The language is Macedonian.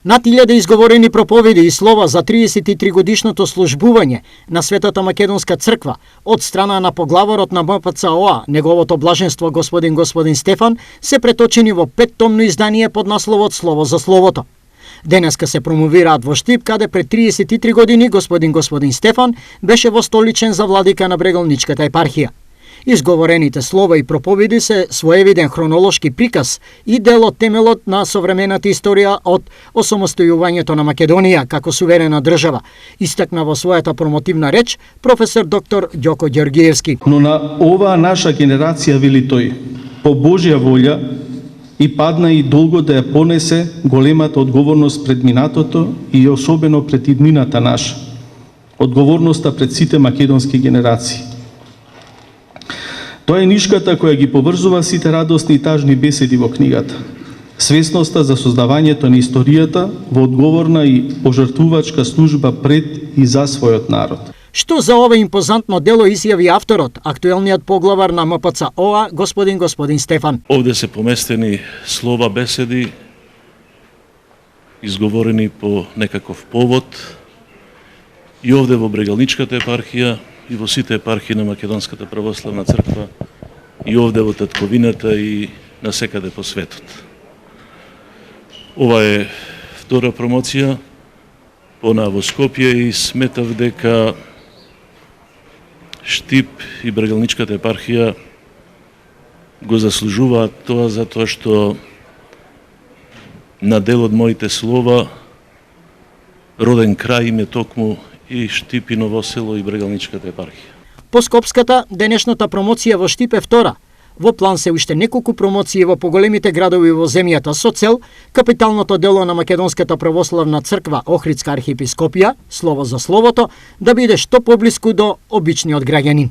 Над 1000 изговорени проповеди и слова за 33-годишното службување на Светата Македонска црква од страна на поглаворот на МПЦ-ОА, неговото блаженство господин Стефан, се преточени во 5-томно издание под насловот Слово за словото. Денеска се промовираат во Штип, каде пред 33 години господин Стефан беше востоличен за владика на Брегалничката епархија. Изговорените слова и проповеди се своевиден хронолошки приказ и дел од темелот на современата историја од осамостојувањето на Македонија како суверена држава, истакна во својата промотивна реч професор доктор Ѓоко Ѓоргиевски. Но на оваа наша генерација, вели тој, по Божја волја и падна и долго да ја понесе големата одговорност пред минатото и особено пред иднината наша, одговорноста пред сите македонски генерации. Тоа е нишката која ги поврзува сите радосни и тажни беседи во книгата. Свесноста за создавањето на историјата во одговорна и пожртвувачка служба пред и за својот народ. Што за ова импозантно дело изјави авторот, актуелниот поглавар на МПЦ-ОА, господин Стефан. Овде се поместени слова, беседи, изговорени по некаков повод и овде во Брегалничката епархија, и во сите епархии на Македонската православна црква, и овде во татковината и насекаде по светот. Ова е втора промоција, она во Скопје, и сметав дека Штип и Брегалничката епархија го заслужуваат тоа, затоа што на дел од моите слова роден крај им е токму и Штип, и Новосело, и Брегалничката епархија. По скопската, денешната промоција во Штип е втора. Во план се уште неколку промоции во поголемите градови во земјата со цел капиталното дело на Македонската православна црква Охридска архиепископија, Слово за словото, да биде што поблиску до обичниот граѓанин.